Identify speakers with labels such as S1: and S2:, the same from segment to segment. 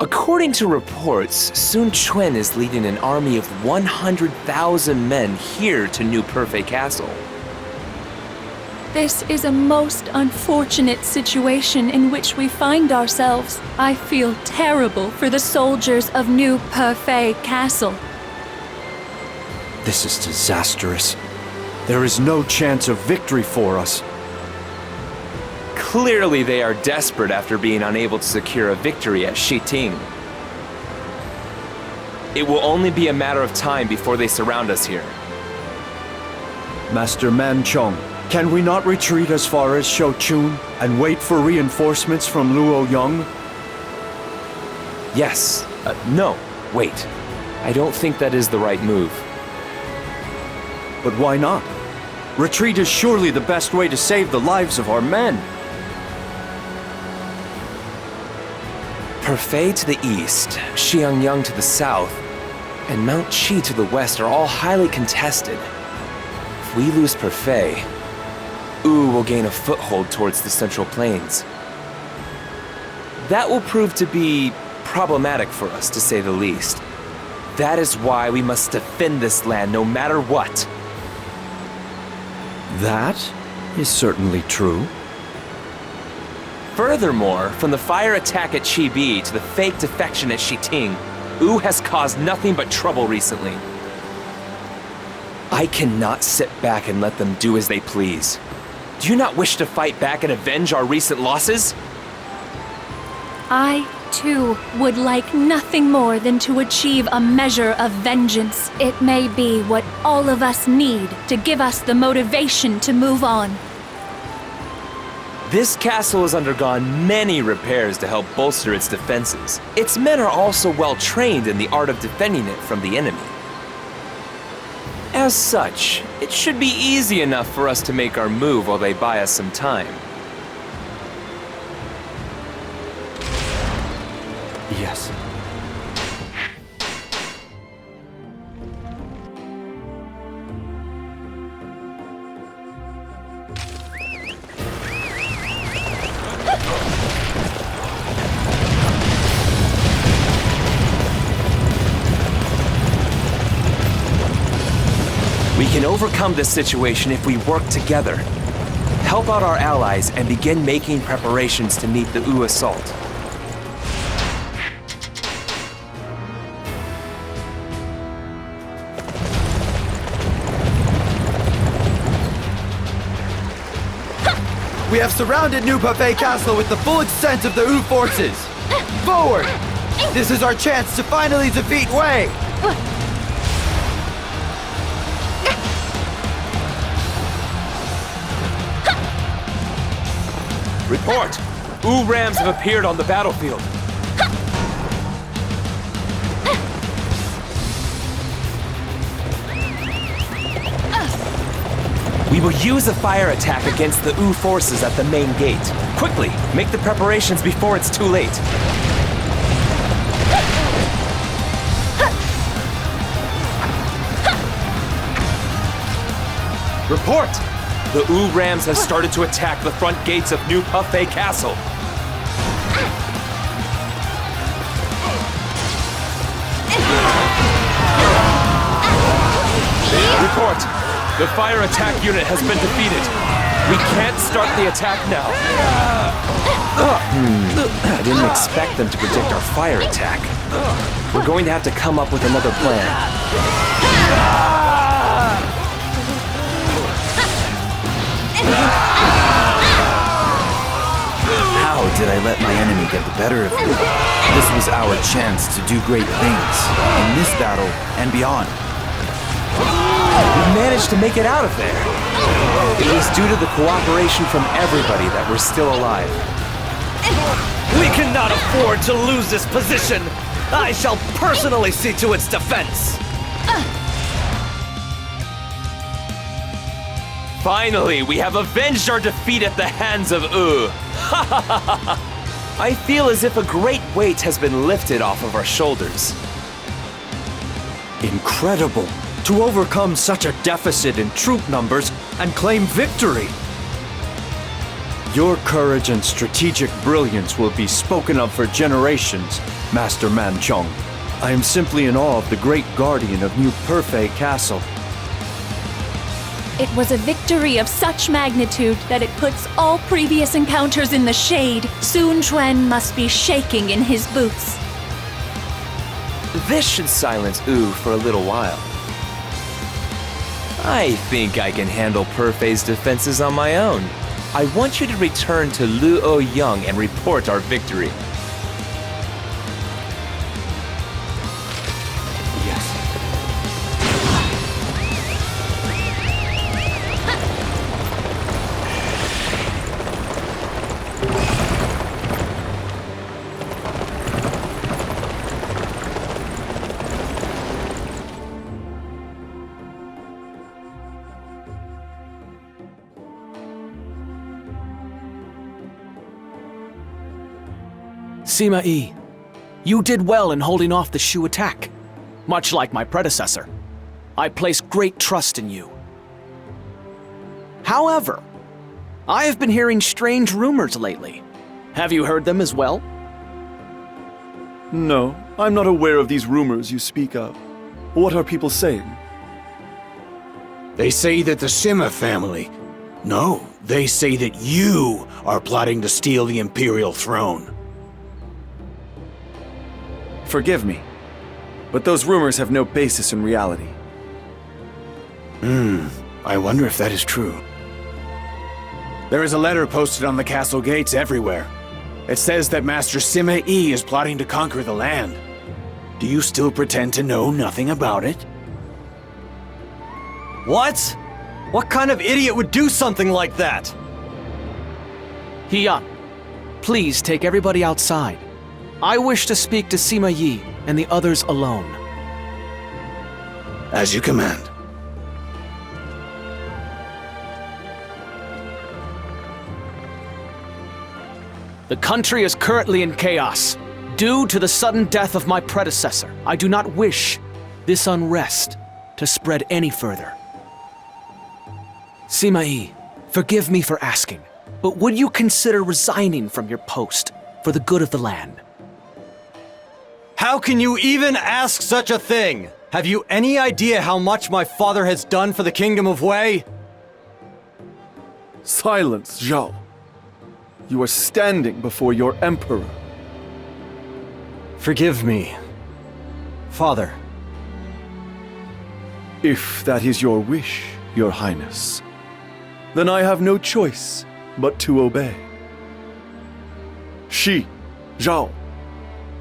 S1: According to reports, Sun Quan is leading an army of 100,000 men here to New Purvey Castle.
S2: This is a most unfortunate situation in which we find ourselves. I feel terrible for the soldiers of New Purvey Castle.
S3: This is disastrous. There is no chance of victory for us.
S1: Clearly they are desperate after being unable to secure a victory at Xianying. It will only be a matter of time before they surround us here.
S3: Master Manchong, can we not retreat as far as Shochun and wait for reinforcements from Luoyang?
S1: Yes. No. Wait. I don't think that is the right move.
S3: But why not? Retreat is surely the best way to save the lives of our men.
S1: Purvey to the east, Xianying to the south, and Mount Qi to the west are all highly contested. If we lose Purvey, Wu will gain a foothold towards the Central Plains. That will prove to be problematic for us, to say the least. That is why we must defend this land no matter what.
S3: That is certainly true.
S1: Furthermore, from the fire attack at Chibi to the fake defection at Xianying, Wu has caused nothing but trouble recently. I cannot sit back and let them do as they please. Do you not wish to fight back and avenge our recent losses?
S2: I, too, would like nothing more than to achieve a measure of vengeance. It may be what all of us need to give us the motivation to move on.
S1: This castle has undergone many repairs to help bolster its defenses. Its men are also well trained in the art of defending it from the enemy. As such, it should be easy enough for us to make our move while they buy us some time.
S3: Yes.
S1: We can overcome this situation if we work together. Help out our allies and begin making preparations to meet the Wu assault.
S4: We have surrounded New Purvey Castle with the full extent of the Wu forces. Forward! This is our chance to finally defeat Wei!
S1: Report! Wu rams have appeared on the battlefield. We will use a fire attack against the Wu forces at the main gate. Quickly, make the preparations before it's too late. Report! The Wu rams have started to attack the front gates of New Purvey Castle. Report! The fire attack unit has been defeated. We can't start the attack now. I didn't expect them to predict our fire attack. We're going to have to come up with another plan.
S4: How did I let my enemy get the better of me? This was our chance to do great things in this battle and beyond.
S1: We managed to make it out of there. It was due to the cooperation from everybody that we're still alive.
S5: We cannot afford to lose this position! I shall personally see to its defense!
S1: Finally, we have avenged our defeat at the hands of Wu. I feel as if a great weight has been lifted off of our shoulders.
S3: Incredible! To overcome such a deficit in troop numbers and claim victory! Your courage and strategic brilliance will be spoken of for generations, Master Manchong. I am simply in awe of the great guardian of New Purvey Castle.
S2: It was a victory of such magnitude that it puts all previous encounters in the shade. Sun Quan must be shaking in his boots.
S1: This should silence Wu for a little while. I think I can handle Purvey's defenses on my own. I want you to return to Luoyang and report our victory.
S6: Sima Yi, you did well in holding off the Shu attack. Much like my predecessor, I place great trust in you. However, I have been hearing strange rumors lately. Have you heard them as well?
S3: No, I'm not aware of these rumors you speak of. What are people saying?
S7: They say that the Sima family... No, they say that you are plotting to steal the Imperial throne.
S3: Forgive me, but those rumors have no basis in reality.
S7: I wonder if that is true. There is a letter posted on the castle gates everywhere. It says that Master Sima Yi is plotting to conquer the land. Do you still pretend to know nothing about it?
S5: What? What kind of idiot would do something like that?
S6: Xianying, please take everybody outside. I wish to speak to Sima Yi and the others alone.
S7: As you command.
S6: The country is currently in chaos. Due to the sudden death of my predecessor, I do not wish this unrest to spread any further. Sima Yi, forgive me for asking, but would you consider resigning from your post for the good of the land?
S5: How can you even ask such a thing? Have you any idea how much my father has done for the Kingdom of Wei?
S3: Silence, Zhao. You are standing before your emperor.
S5: Forgive me, Father.
S3: If that is your wish, your highness, then I have no choice but to obey. Zhao,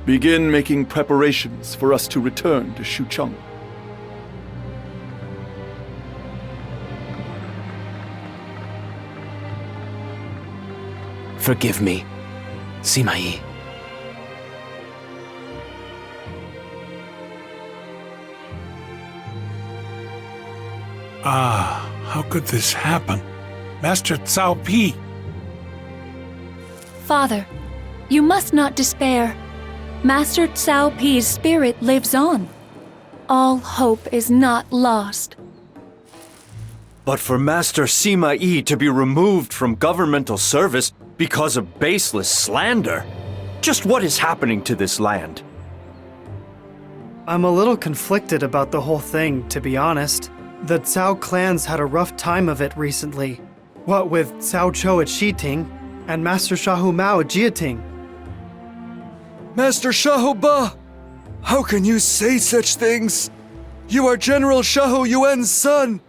S3: begin making preparations for us to return to Xucheng.
S6: Forgive me, Sima Yi.
S8: How could this happen? Master Cao Pi!
S2: Father, you must not despair. Master Cao Pi's spirit lives on. All hope is not lost.
S3: But for Master Sima Yi to be removed from governmental service because of baseless slander, just what is happening to this land?
S9: I'm a little conflicted about the whole thing, to be honest. The Cao clans had a rough time of it recently. What with Cao Chou at Xiting and Master Shahu Mao at Jiating.
S10: Master Shahuba! How can you say such things? You are General Shahu Yuan's son!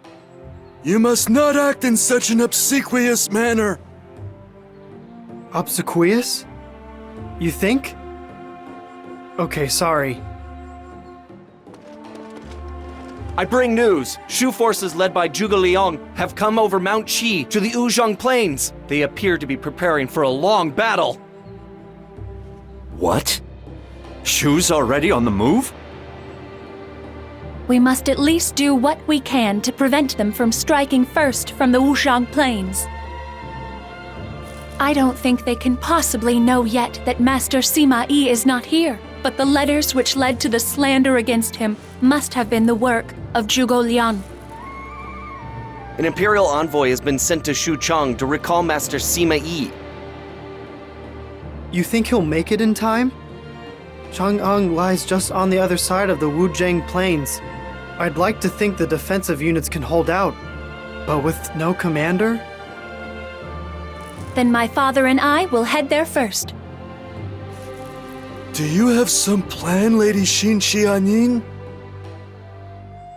S10: You must not act in such an obsequious manner!
S9: Obsequious? You think? Okay, sorry.
S5: I bring news. Shu forces led by Zhuge Liang have come over Mount Qi to the Wujang Plains. They appear to be preparing for a long battle.
S3: What? Shu's already on the move?
S2: We must at least do what we can to prevent them from striking first from the Wujang Plains. I don't think they can possibly know yet that Master Sima Yi is not here, but the letters which led to the slander against him must have been the work of Zhuge Liang.
S5: An Imperial envoy has been sent to Xucheng to recall Master Sima Yi.
S9: You think he'll make it in time? Xianying lies just on the other side of the Wujang plains. I'd like to think the defensive units can hold out, but with no commander?
S2: Then my father and I will head there first.
S10: Do you have some plan, Lady Xianying?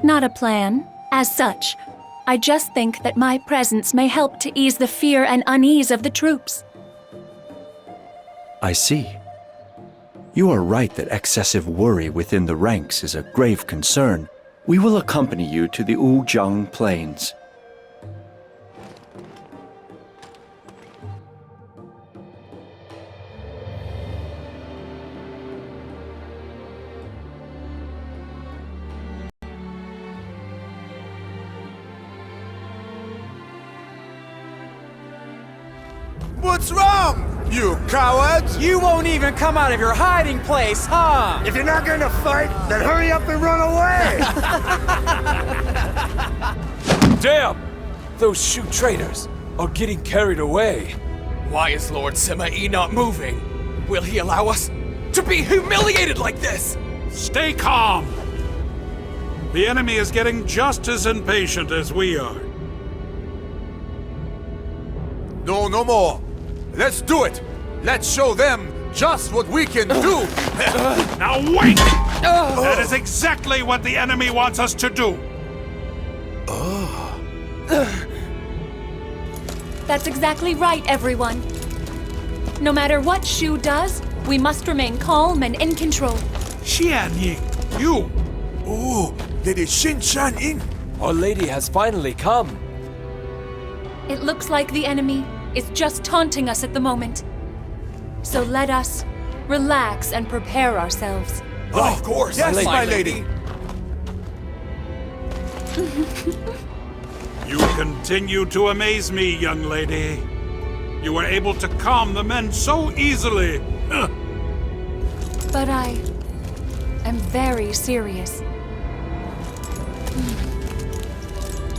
S2: Not a plan, as such. I just think that my presence may help to ease the fear and unease of the troops.
S3: I see. You are right that excessive worry within the ranks is a grave concern. We will accompany you to the Wujang plains.
S11: What's wrong, you cowards?
S5: You won't even come out of your hiding place, huh?
S11: If you're not gonna fight, then hurry up and run away!
S10: Damn! Those Shu traitors are getting carried away.
S5: Why is Lord Sima-Yi not moving? Will he allow us to be humiliated like this?
S8: Stay calm. The enemy is getting just as impatient as we are.
S11: No more. Let's do it. Let's show them just what we can do.
S8: Now wait! That is exactly what the enemy wants us to do.
S2: That's exactly right, everyone. No matter what Shu does, we must remain calm and in control.
S8: Xianying, you!
S11: Ooh, Lady Xianying.
S10: Our lady has finally come.
S2: It looks like the enemy is just taunting us at the moment. So let us relax and prepare ourselves.
S11: Oh, of course. Yes, my lady.
S8: You continue to amaze me, young lady. You were able to calm the men so easily.
S2: But I am very serious.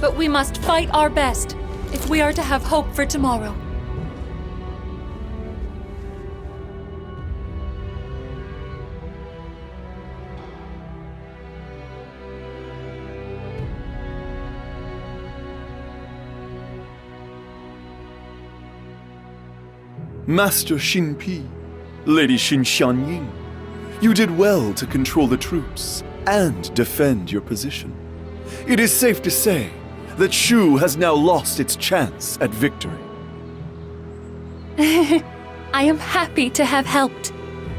S2: But we must fight our best if we are to have hope for tomorrow.
S10: Master Xinpi, Lady Xianying, you did well to control the troops and defend your position. It is safe to say that Shu has now lost its chance at victory.
S2: I am happy to have helped.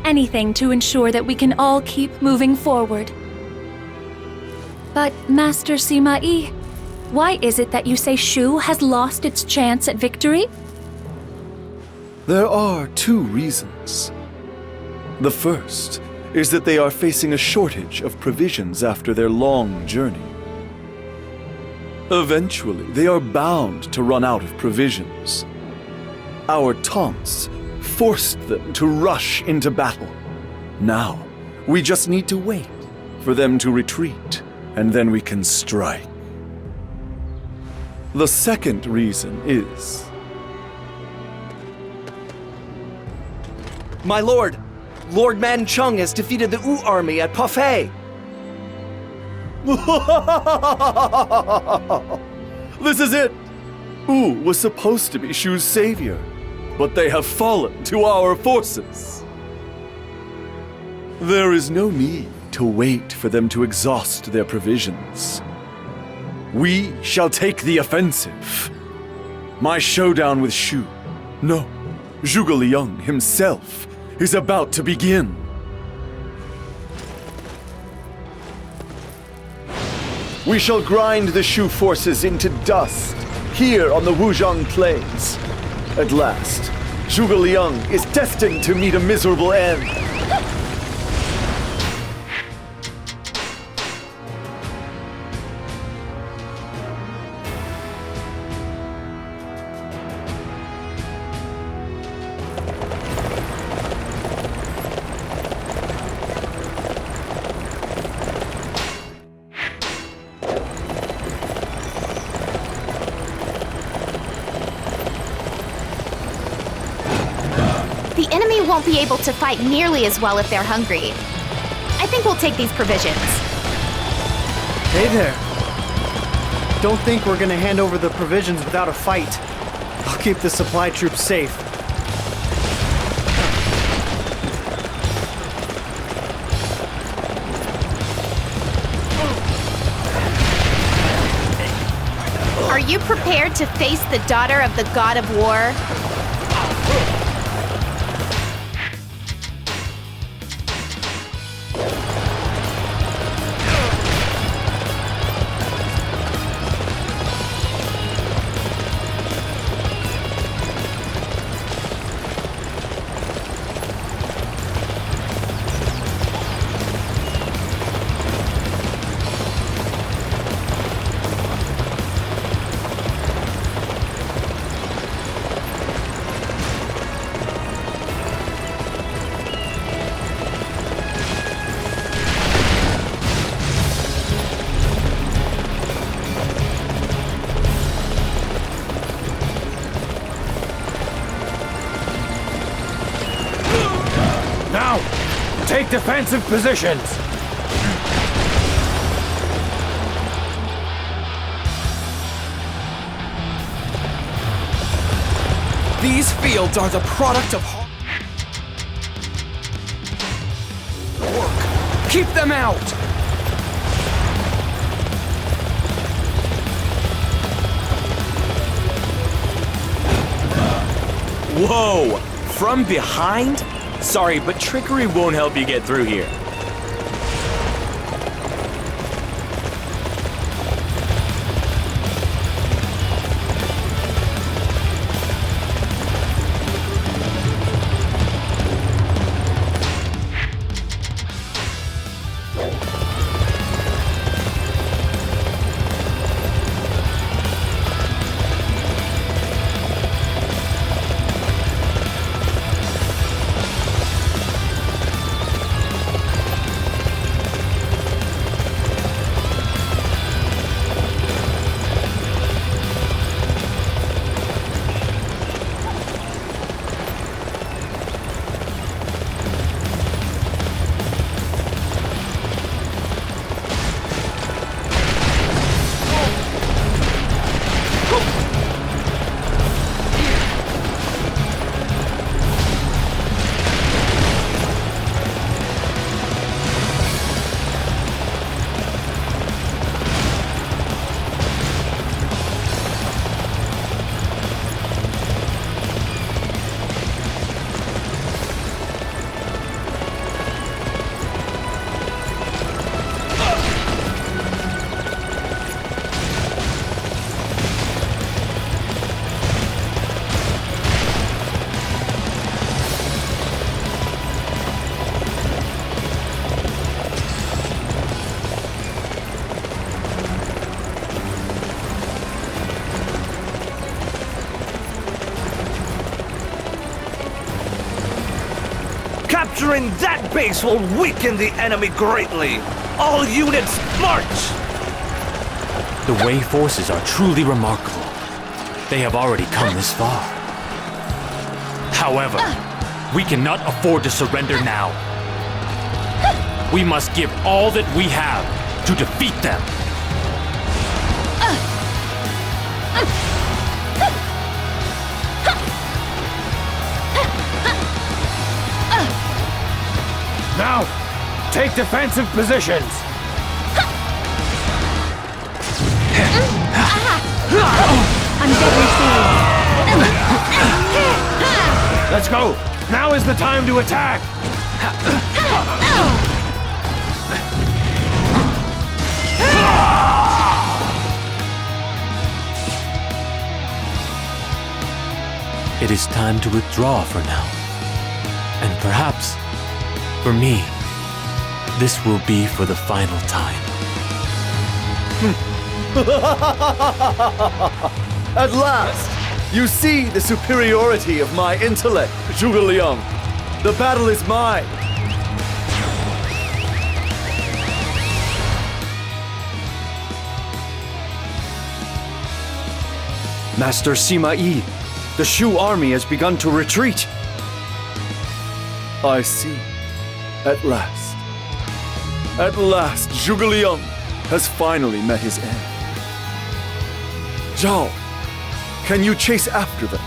S2: Anything to ensure that we can all keep moving forward. But, Master Sima-Yi, why is it that you say Shu has lost its chance at victory?
S10: There are two reasons. The first is that they are facing a shortage of provisions after their long journey. Eventually, they are bound to run out of provisions. Our taunts forced them to rush into battle. Now, we just need to wait for them to retreat, and then we can strike. The second reason is...
S5: My lord, Lord Man Chung has defeated the Wu army at Purvey.
S10: This is it! Wu was supposed to be Shu's savior, but they have fallen to our forces. There is no need to wait for them to exhaust their provisions. We shall take the offensive. My showdown with Shu, no, Zhuge Liang himself, is about to begin. We shall grind the Shu forces into dust here on the Wujang plains. At last, Zhuge Liang is destined to meet a miserable end.
S12: The enemy won't be able to fight nearly as well if they're hungry. I think we'll take these provisions.
S9: Hey there. Don't think we're gonna hand over the provisions without a fight. I'll keep the supply troops safe.
S12: Are you prepared to face the daughter of the god of war?
S7: Now, take defensive positions.
S6: These fields are the product of hard work. Keep them out!
S1: Whoa! From behind? Sorry, but trickery won't help you get through here.
S3: Capturing that base will weaken the enemy greatly. All units, march!
S13: The Wei forces are truly remarkable. They have already come this far. However, we cannot afford to surrender now. We must give all that we have to defeat them.
S7: Now, take defensive positions.
S2: I'm deadly serious.
S7: Let's go. Now is the time to attack.
S13: It is time to withdraw for now. And perhaps, for me, this will be for the final time.
S3: At last, you see the superiority of my intellect, Zhuge Liang. The battle is mine. Master Sima Yi, the Shu army has begun to retreat.
S10: I see. At last. At last, Zhuge Liang has finally met his end. Zhao, can you chase after them?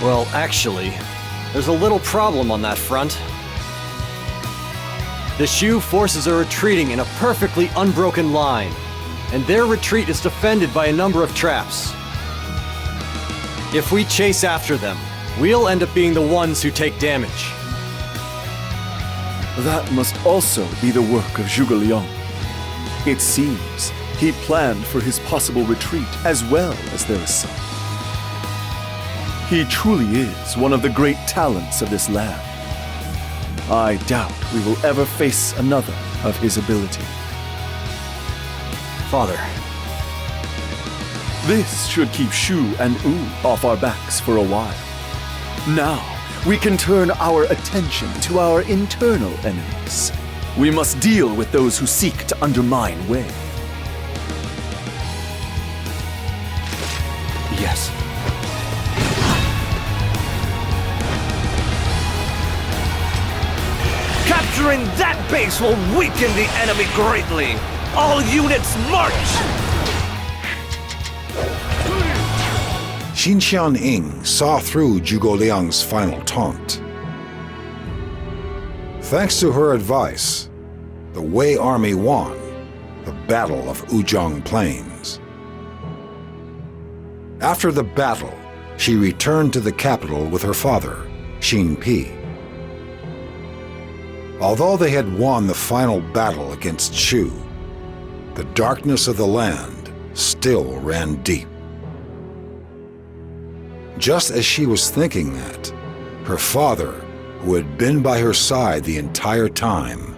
S5: Well, actually, there's a little problem on that front. The Shu forces are retreating in a perfectly unbroken line, and their retreat is defended by a number of traps. If we chase after them, we'll end up being the ones who take damage.
S10: That must also be the work of Zhuge Liang. It seems he planned for his possible retreat as well as their assault. He truly is one of the great talents of this land. I doubt we will ever face another of his ability.
S5: Father.
S10: This should keep Shu and Wu off our backs for a while. Now, we can turn our attention to our internal enemies. We must deal with those who seek to undermine Wei.
S5: Yes.
S14: Capturing that base will weaken the enemy greatly! All units march!
S15: Xianying saw through Zhuge Liang's final taunt. Thanks to her advice, the Wei army won the Battle of Wujang Plains. After the battle, she returned to the capital with her father, Xin Pi. Although they had won the final battle against Shu, the darkness of the land still ran deep. Just as she was thinking that, her father, who had been by her side the entire time,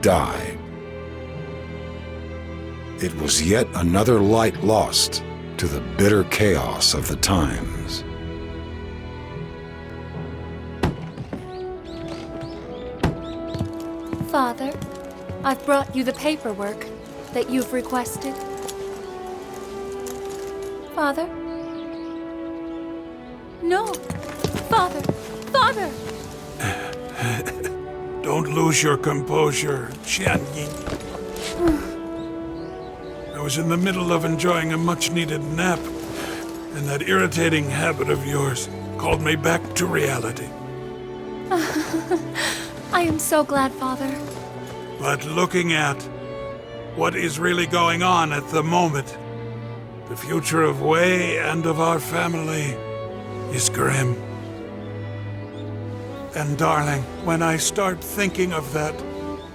S15: died. It was yet another light lost to the bitter chaos of the times.
S2: Father, I've brought you the paperwork that you've requested. Father? No! Father! Father!
S8: Don't lose your composure, Xianying. I was in the middle of enjoying a much-needed nap, and that irritating habit of yours called me back to reality.
S2: I am so glad, Father.
S8: But looking at what is really going on at the moment, the future of Wei and of our family is grim. And darling, when I start thinking of that,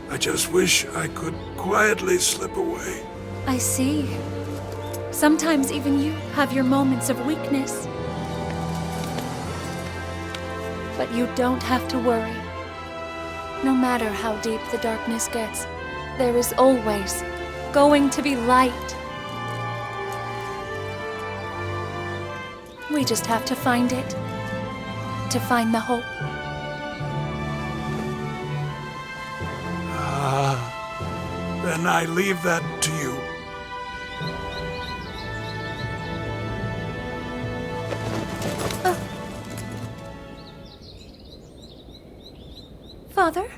S8: I just wish I could quietly slip away.
S2: I see. Sometimes even you have your moments of weakness. But you don't have to worry. No matter how deep the darkness gets, there is always going to be light. We just have to find it. To find the hope.
S8: Then I leave that to you.
S2: Father?